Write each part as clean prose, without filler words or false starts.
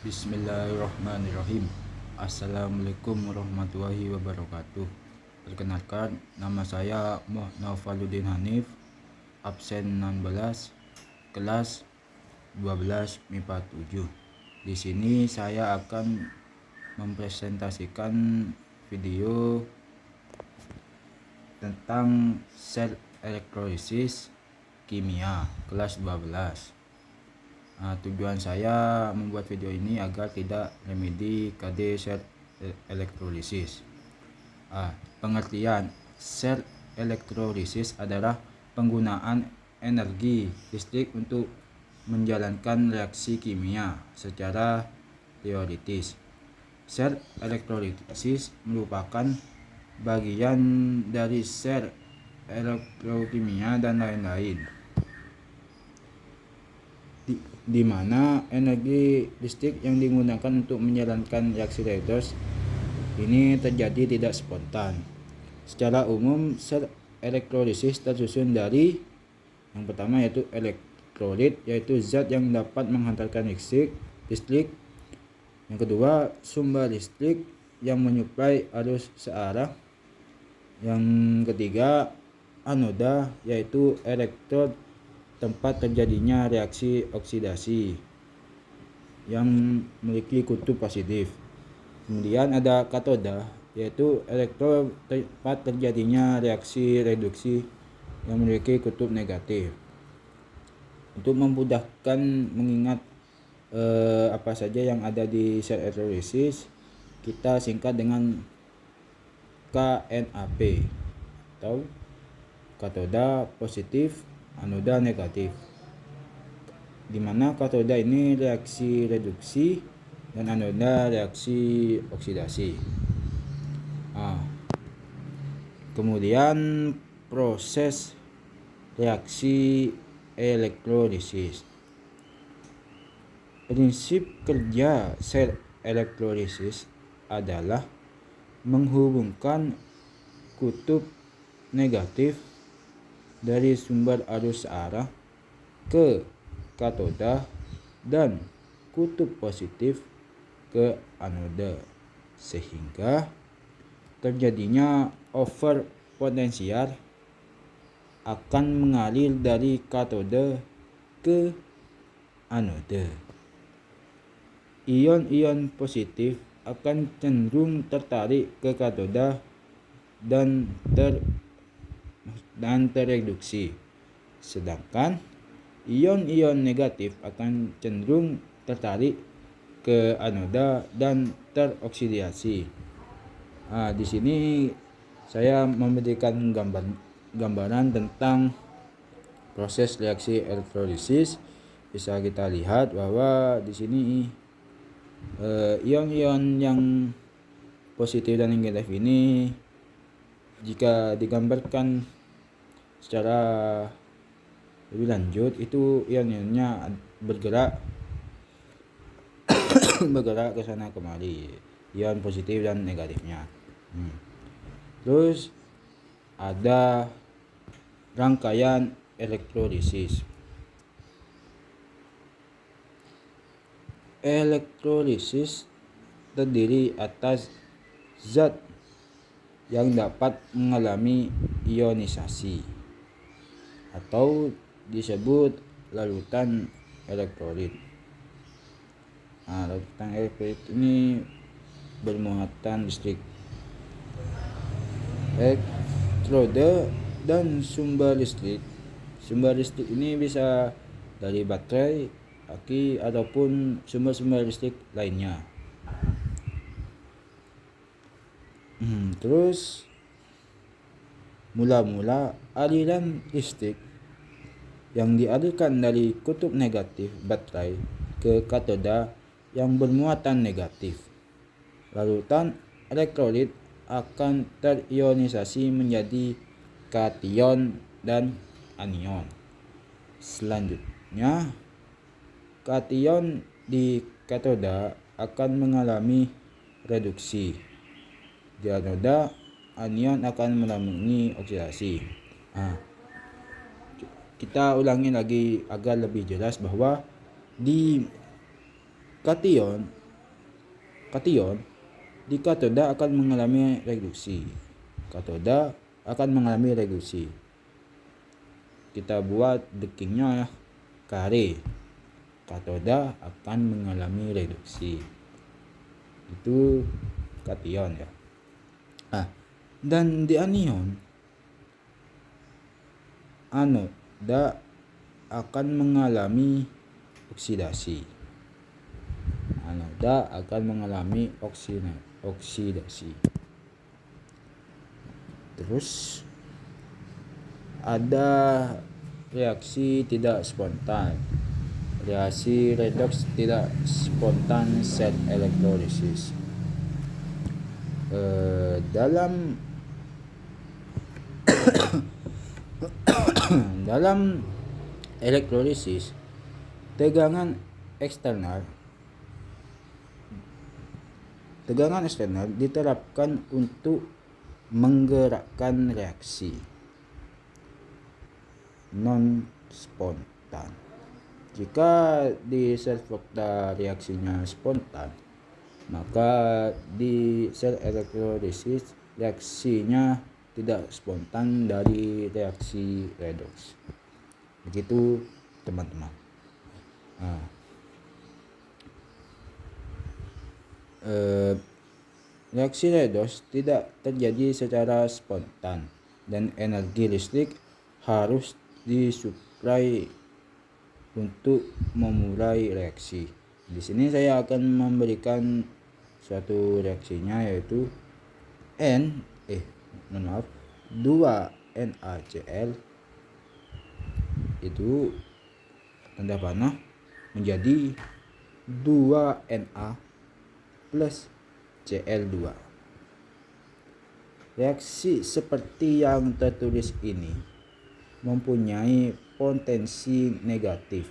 Bismillahirrahmanirrahim. Assalamualaikum warahmatullahi wabarakatuh. Perkenalkan, nama saya Naufaludin Hanif, absen 16, kelas 12 MIPA 7. Di sini saya akan mempresentasikan video tentang sel elektrolisis kimia kelas 12. Tujuan saya membuat video ini agar tidak remedi KD sel elektrolisis. Pengertian sel elektrolisis adalah penggunaan energi listrik untuk menjalankan reaksi kimia secara teoritis. Sel elektrolisis merupakan bagian dari sel elektrokimia dan lain-lain, di mana energi listrik yang digunakan untuk menjalankan reaksi redoks ini terjadi tidak spontan. Secara umum, sel elektrolisis tersusun dari yang pertama yaitu elektrolit, yaitu zat yang dapat menghantarkan listrik. Yang kedua, sumber listrik yang menyuplai arus searah. Yang ketiga, anoda, yaitu elektrod tempat terjadinya reaksi oksidasi yang memiliki kutub positif. Kemudian ada katoda, yaitu elektrod tempat terjadinya reaksi reduksi yang memiliki kutub negatif. Untuk memudahkan mengingat apa saja yang ada di sel elektrolisis, kita singkat dengan KNAP atau katoda positif, anoda negatif, di mana katoda ini reaksi reduksi dan anoda reaksi oksidasi. Kemudian proses reaksi elektrolisis. Prinsip kerja sel elektrolisis adalah menghubungkan kutub negatif dari sumber arus searah ke katoda dan kutub positif ke anoda, sehingga terjadinya over potensial akan mengalir dari katoda ke anoda. Ion-ion positif akan cenderung tertarik ke katoda dan tereduksi, sedangkan ion-ion negatif akan cenderung tertarik ke anoda dan teroksidasi. Di sini saya memberikan gambaran tentang proses reaksi elektrolisis. Bisa kita lihat bahwa di sini ion-ion yang positif dan negatif ini jika digambarkan secara lebih lanjut, itu ion-ionnya bergerak ke sana kemari, ion positif dan negatifnya. Terus ada rangkaian elektrolisis. Elektrolisis terdiri atas zat yang dapat mengalami ionisasi atau disebut larutan elektrolit. Larutan elektrolit ini bermuatan listrik. Elektroda dan sumber listrik. Sumber listrik ini bisa dari baterai, aki, ataupun sumber-sumber listrik lainnya. Terus mula-mula aliran listrik yang dialirkan dari kutub negatif baterai ke katoda yang bermuatan negatif. Larutan elektrolit akan terionisasi menjadi kation dan anion. Selanjutnya, kation di katoda akan mengalami reduksi. Di anoda, anion akan mengalami oksidasi. Kita ulangi lagi agar lebih jelas bahwa di kation kation di katoda akan mengalami reduksi. Katoda akan mengalami reduksi. Kita buat dekingnya ya, kare. Katoda akan mengalami reduksi. Itu kation ya. Dan di anion anoda akan mengalami oksidasi. Anoda akan mengalami oksidasi. Terus ada reaksi tidak spontan. Reaksi redoks tidak spontan sel elektrolisis. Dalam elektrolisis, tegangan eksternal diterapkan untuk menggerakkan reaksi non spontan. Jika di sel fakta reaksinya spontan, maka di sel elektrolisis reaksinya tidak spontan dari reaksi redoks. Begitu teman-teman. Reaksi redoks tidak terjadi secara spontan dan energi listrik harus disuplai untuk memulai reaksi. Di sini saya akan memberikan suatu reaksinya, yaitu 2NaCl itu tanda panah menjadi 2Na plus Cl2. Reaksi seperti yang tertulis ini mempunyai potensi negatif.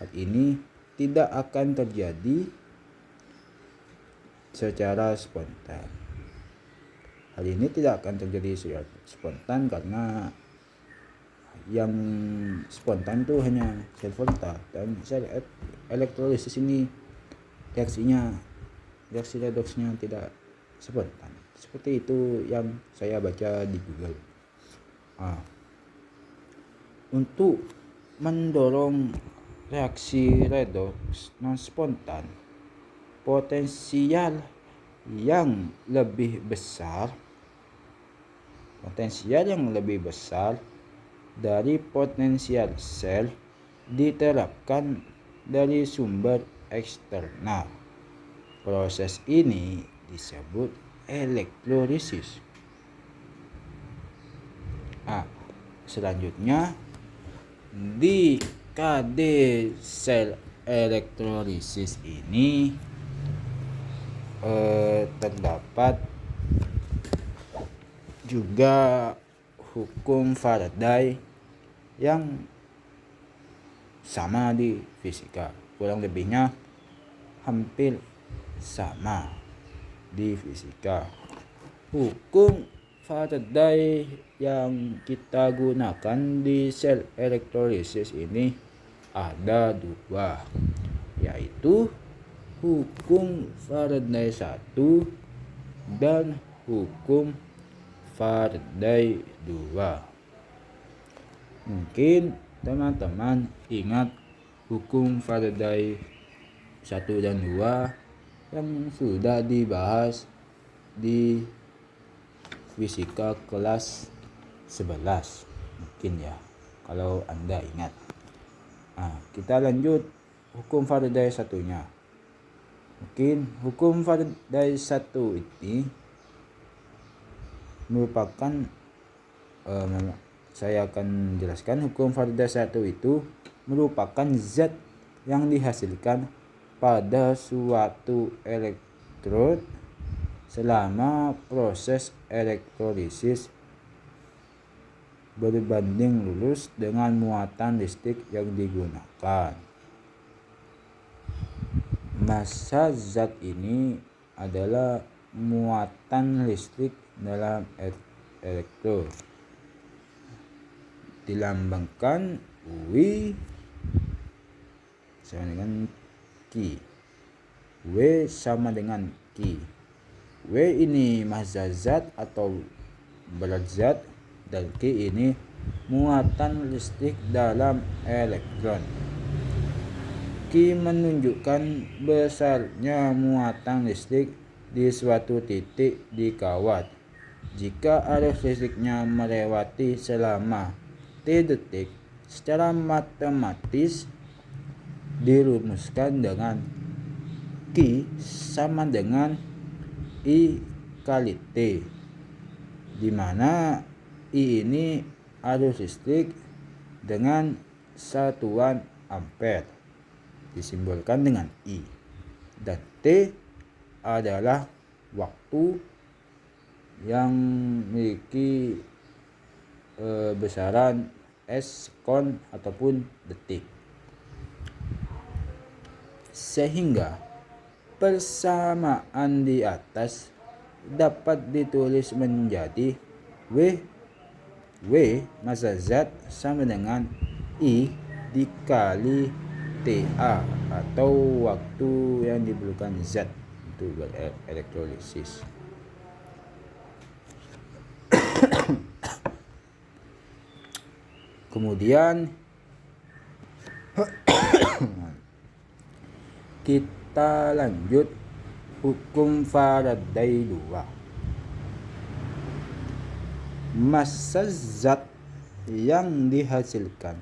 Hal ini tidak akan terjadi secara spontan. Karena yang spontan itu hanya sel volta, dan sel elektrolisis ini reaksi redoksnya tidak spontan. Seperti itu yang saya baca di Google. Untuk mendorong reaksi redoks non spontan, potensial yang lebih besar dari potensial sel diterapkan dari sumber eksternal. Proses ini disebut elektrolisis. Selanjutnya, di KD sel elektrolisis ini terdapat juga hukum Faraday yang sama di fisika, kurang lebihnya hampir sama di fisika. Hukum Faraday yang kita gunakan di sel elektrolisis ini ada dua, yaitu hukum Faraday 1 dan hukum Faraday 2. Mungkin teman-teman ingat hukum Faraday 1 dan 2 yang sudah dibahas di fisika kelas 11 mungkin ya, kalau Anda ingat. Kita lanjut hukum Faraday 1-nya. Mungkin hukum Faraday 1 ini merupakan saya akan jelaskan. Hukum Faraday 1 itu merupakan zat yang dihasilkan pada suatu elektrod selama proses elektrolisis berbanding lurus dengan muatan listrik yang digunakan. Massa zat ini adalah muatan listrik dalam elektrod, dilambangkan UI sama dengan Q. W sama dengan Q. W ini massa zat atau berat zat, dan Q ini muatan listrik dalam elektron. Q menunjukkan besarnya muatan listrik di suatu titik di kawat. Jika arus listriknya melewati selama T detik, secara matematis dirumuskan dengan Q sama dengan I kali T, di mana I ini arus listrik dengan satuan ampere, disimbolkan dengan I, dan T adalah waktu yang memiliki besaran sekon ataupun detik. Sehingga persamaan di atas dapat ditulis menjadi W massa zat sama dengan I dikali TA atau waktu yang diperlukan zat untuk berelektrolisis. Kemudian kita lanjut hukum Faraday 2. Massa zat yang dihasilkan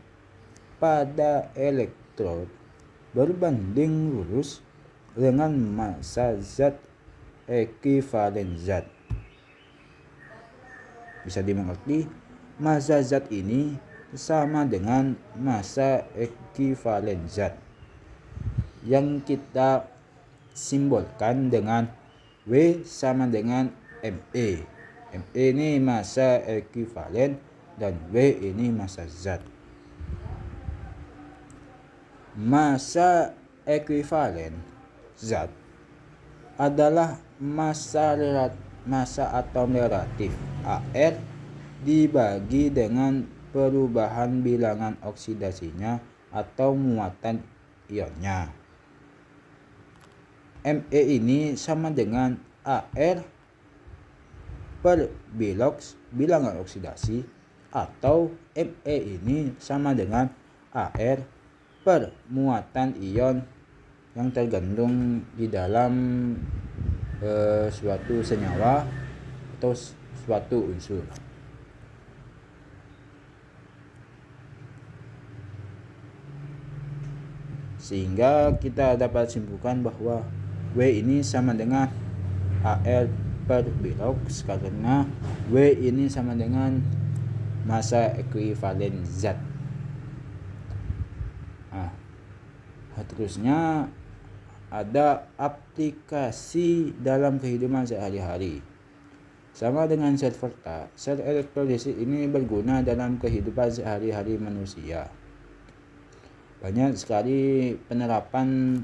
pada elektrod berbanding lurus dengan massa zat ekuivalen zat. Bisa dimengerti, massa zat ini sama dengan massa ekuivalen zat yang kita simbolkan dengan W sama dengan ME. ME ini massa ekuivalen dan W ini massa zat. Massa ekuivalen zat adalah massa atom relatif AR dibagi dengan perubahan bilangan oksidasinya atau muatan ionnya. Me ini sama dengan AR per bilangan oksidasi, atau Me ini sama dengan AR per muatan ion yang tergandung di dalam suatu senyawa atau suatu unsur. Sehingga kita dapat simpulkan bahwa W ini sama dengan AR per bilox karena W ini sama dengan massa ekuivalen zat. Terusnya ada aplikasi dalam kehidupan sehari-hari. Sama dengan sel Volta, sel elektrolisis ini berguna dalam kehidupan sehari-hari manusia. Banyak sekali penerapan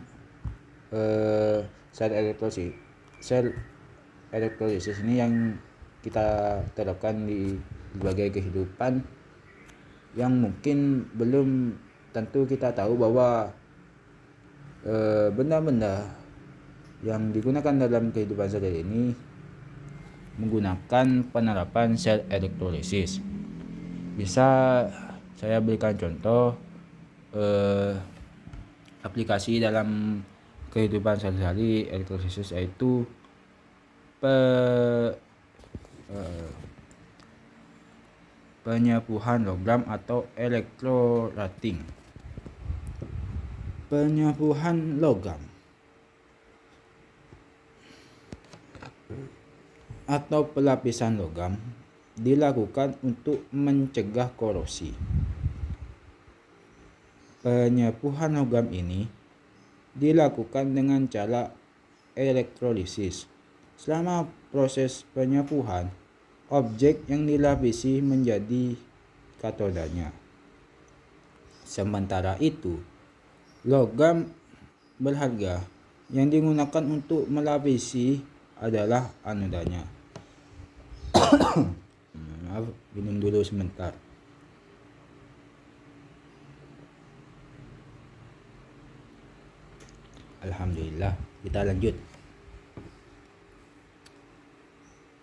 sel elektrolisis ini yang kita terapkan di berbagai kehidupan, yang mungkin belum tentu kita tahu bahwa benda-benda yang digunakan dalam kehidupan sehari ini menggunakan penerapan sel elektrolisis. Bisa saya berikan contoh aplikasi dalam kehidupan sehari-hari elektrolisis, yaitu penyapuhan logam atau electroplating. Penyapuhan logam atau pelapisan logam dilakukan untuk mencegah korosi. Penyapuhan logam ini dilakukan dengan cara elektrolisis. Selama proses penyapuhan, objek yang dilapisi menjadi katodanya. Sementara itu, logam berharga yang digunakan untuk melapisi adalah anodanya. Maaf, minum dulu sebentar. Alhamdulillah. Kita lanjut.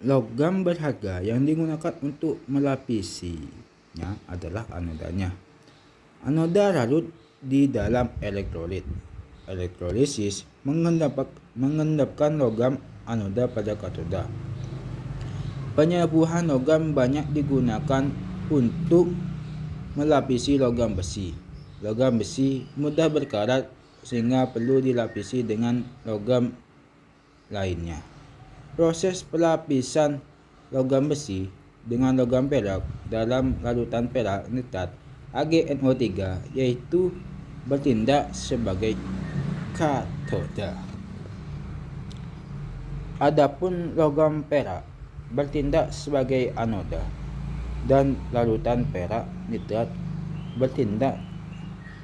Logam berharga yang digunakan untuk melapisinya adalah anodanya. Anoda larut di dalam elektrolit. Elektrolisis mengendapkan logam anoda pada katoda. Penyepuhan logam banyak digunakan untuk melapisi logam besi. Logam besi mudah berkarat sehingga perlu dilapisi dengan logam lainnya. Proses pelapisan logam besi dengan logam perak dalam larutan perak nitrat AgNO3 yaitu bertindak sebagai katoda. Adapun logam perak bertindak sebagai anoda dan larutan perak nitrat bertindak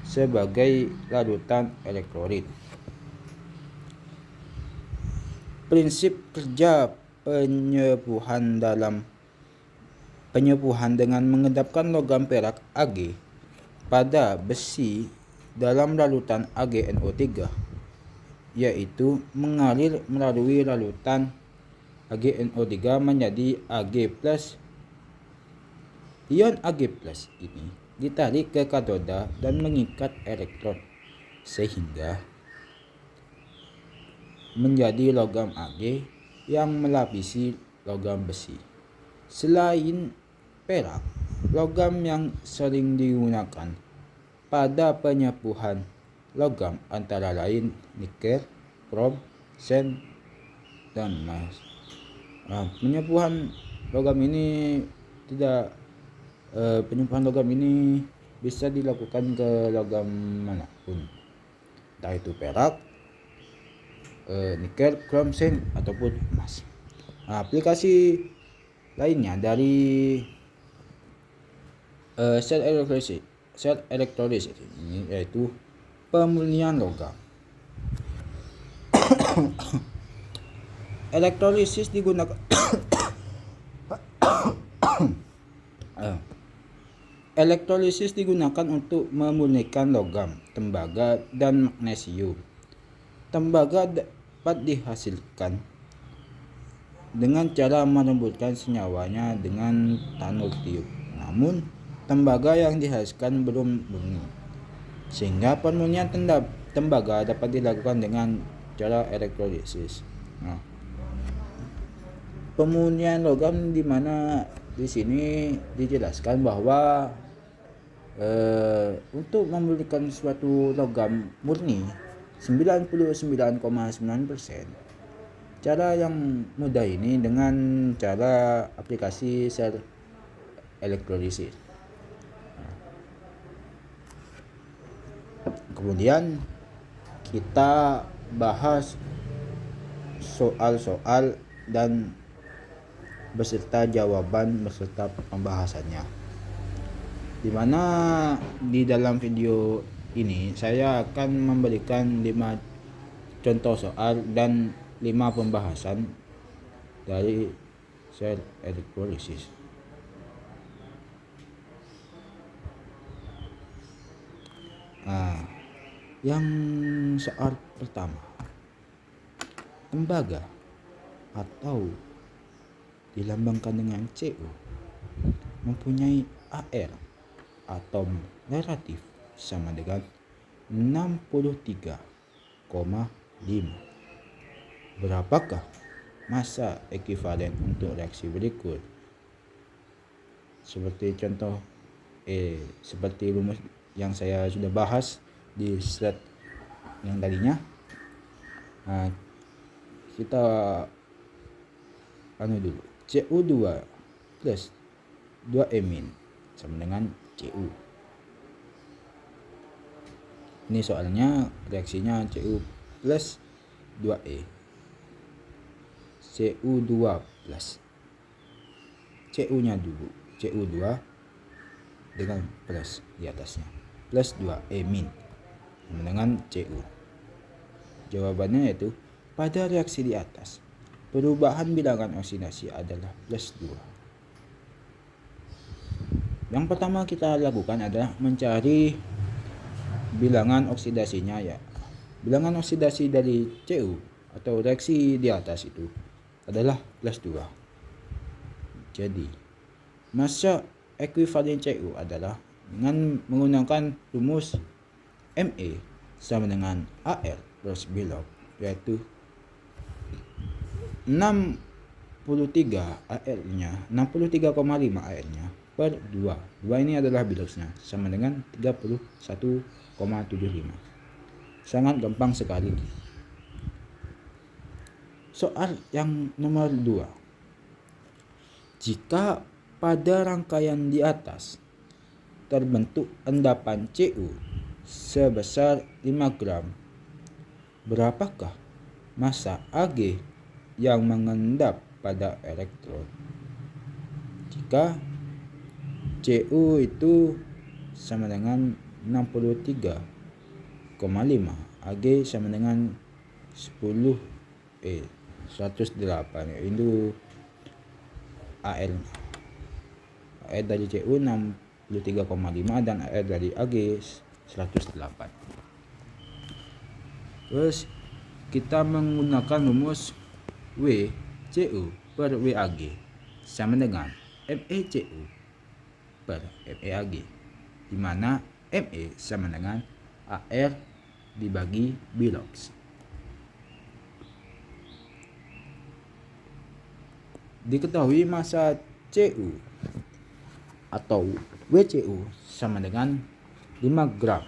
sebagai larutan elektrolit. Prinsip kerja penyepuhan dengan mengendapkan logam perak Ag pada besi dalam larutan AgNO3 yaitu mengalir melalui larutan AgNO3 menjadi Ag+. Ion Ag+ ini ditarik ke katoda dan mengikat elektron sehingga menjadi logam Ag yang melapisi logam besi. Selain perak, logam yang sering digunakan pada penyepuhan logam antara lain nikel, krom, sen, dan emas. Penyepuhan logam ini bisa dilakukan ke logam manapun, entah itu perak, nikel, krom, sen, ataupun emas. Aplikasi lainnya dari sel elektrolisis ini yaitu pemurnian logam. Elektrolisis digunakan Elektrolisis digunakan untuk memurnikan logam, tembaga, dan magnesium. Tembaga dapat dihasilkan dengan cara merembutkan senyawanya dengan tanur tiup. Namun, tembaga yang dihasilkan belum murni, sehingga pemurnian tembaga dapat dilakukan dengan cara elektrolisis. Pemurnian logam di mana di sini dijelaskan bahwa untuk memurnikan suatu logam murni 99,9%, cara yang mudah ini dengan cara aplikasi sel elektrolisis. Kemudian kita bahas soal-soal dan beserta jawaban beserta pembahasannya, di mana di dalam video ini saya akan memberikan 5 contoh soal dan 5 pembahasan dari sel elektrolisis. Yang soal pertama, tembaga atau dilambangkan dengan Cu mempunyai AR atom relatif sama dengan 63,5. Berapakah massa ekivalen untuk reaksi berikut? Seperti contoh seperti rumus yang saya sudah bahas di slide yang tadinya. Kita dulu. Cu2 plus 2E- sama dengan Cu. Ini soalnya reaksinya Cu plus 2E. Cu2 plus. Cu-nya dulu. Cu2 dengan plus di atasnya. Plus 2E- sama dengan Cu. Jawabannya yaitu pada reaksi di atas, perubahan bilangan oksidasi adalah plus 2. Yang pertama kita lakukan adalah mencari bilangan oksidasinya ya. bilangan oksidasi dari Cu atau reaksi di atas itu adalah plus 2. Jadi massa ekuivalen Cu adalah dengan menggunakan rumus Me sama dengan Al plus B log, yaitu 63 Al-nya, 63,5 Al-nya per 2. 2 ini adalah biloxnya, sama dengan 31,75. Sangat gampang sekali. Soal yang nomor 2. Jika pada rangkaian di atas terbentuk endapan Cu sebesar 5 gram, berapakah massa Ag yang mengendap pada elektron? Jika Cu itu sama dengan 63,5, Ag sama dengan 108, itu Al dari Cu 63,5 dan Al dari Ag 108. Terus kita menggunakan rumus WCu per WAg sama dengan MECu per MEAg, di mana Me sama dengan Al dibagi bilox. Diketahui massa Cu atau WCu sama dengan 5 gram.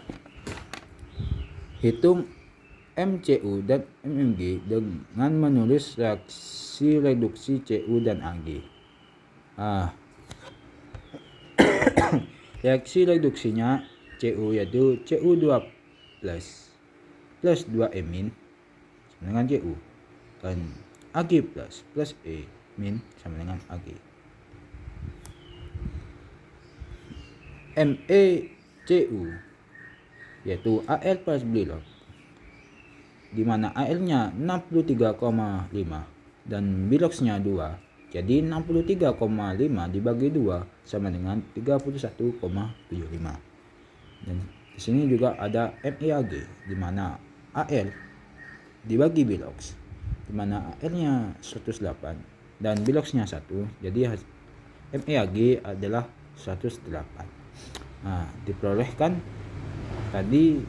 Hitung MCu dan MMg dengan menulis reaksi reduksi Cu dan Ag. Reaksi reduksinya Cu yaitu Cu2 plus 2E- sama dengan Cu, dan Ag plus E- sama dengan Ag. MECu yaitu Al plus B log, di mana Al-nya 63,5 dan biloxnya 2. Jadi 63,5 dibagi 2 sama dengan 31,75. Dan di sini juga ada MEAg, di mana Al dibagi bilox, di mana Al-nya 108 dan biloxnya 1. Jadi MEAg adalah 108. Diperolehkan tadi.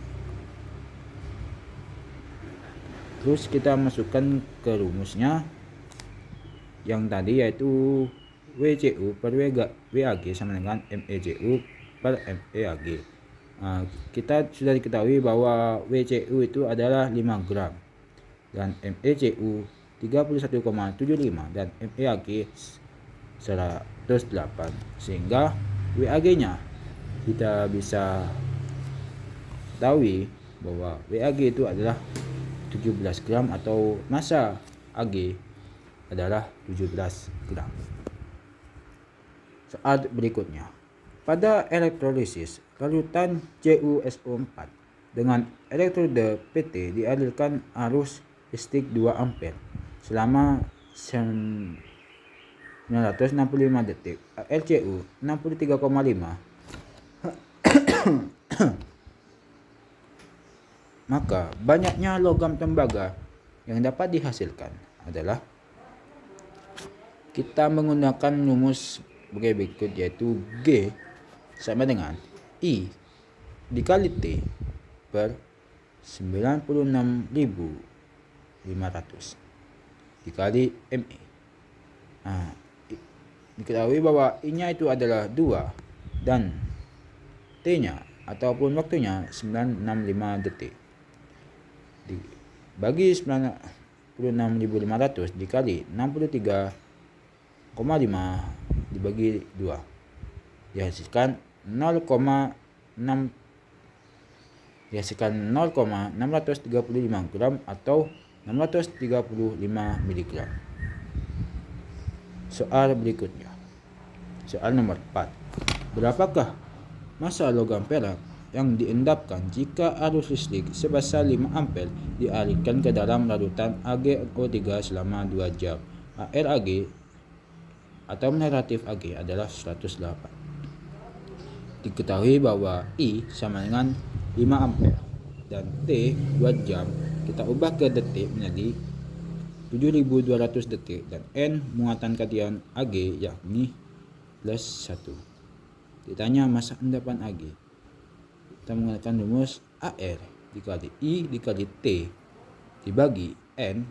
Terus kita masukkan ke rumusnya yang tadi, yaitu WCu per WAg sama dengan MECu per MEAg. Kita sudah diketahui bahwa WCu itu adalah 5 gram dan MECu 31,75 dan MEAg 108, sehingga WAg-nya kita bisa ketahui bahwa WAg itu adalah 17 gram atau massa Ag adalah 17 gram. Soal berikutnya. Pada elektrolisis, larutan CuSO4 dengan elektroda PT dialirkan arus listrik 2 ampere selama 965 detik. LCU 63,5. Maka banyaknya logam tembaga yang dapat dihasilkan adalah, kita menggunakan rumus sebagai berikut, yaitu G sama dengan I dikali T per 96.500 dikali ME. Diketahui bahwa I-nya itu adalah 2 dan T-nya ataupun waktunya 965 detik. Bagi 96.500 dikali 63,5 dibagi 2 dihasilkan 0,635 gram atau 635 mg. Soal berikutnya. Soal nomor 4. Berapakah massa logam perak yang diendapkan jika arus listrik sebesar 5 ampere dialirkan ke dalam larutan AgO3 selama 2 jam? Ag atau negatif Ag adalah 108. Diketahui bahwa I sama dengan 5 ampere dan T 2 jam kita ubah ke detik menjadi 7200 detik, dan N muatan kation Ag yakni plus 1. Ditanya masa endapan Ag, kita menggunakan rumus AR dikali I dikali T dibagi N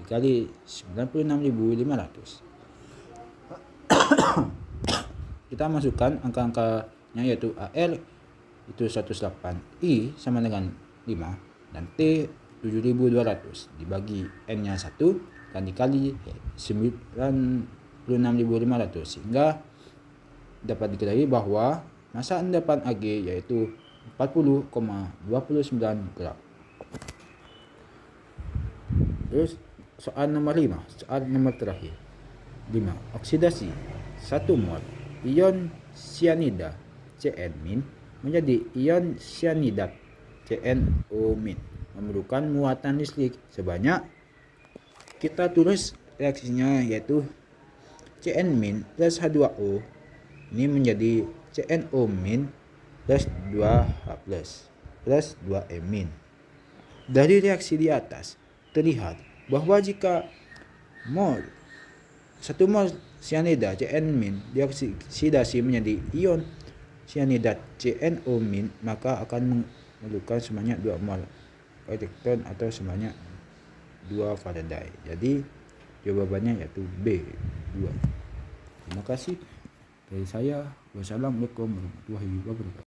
dikali 96.500. Kita masukkan angka-angkanya, yaitu AR itu 108, I sama dengan 5, dan T 7200 dibagi N nya 1 dan dikali 96.500, sehingga dapat diketahui bahwa masa endapan Ag yaitu 40,29 gram. Terus soal nomor 5, soal nomor terakhir. 5. Oksidasi 1 mol ion sianida Cn- menjadi ion sianidat CnO- memerlukan muatan listrik sebanyak, kita tulis reaksinya, yaitu Cn- plus H2O ini menjadi CnO- plus 2H plus 2M-. Dari reaksi di atas terlihat bahwa jika 1 mol sianida Cn- dioksidasi menjadi ion sianidat CnO-, maka akan memerlukan sebanyak 2 mol elektron atau sebanyak 2 Faraday. Jadi jawabannya yaitu B, 2. Terima kasih dari saya. Wassalamualaikum warahmatullahi wabarakatuh.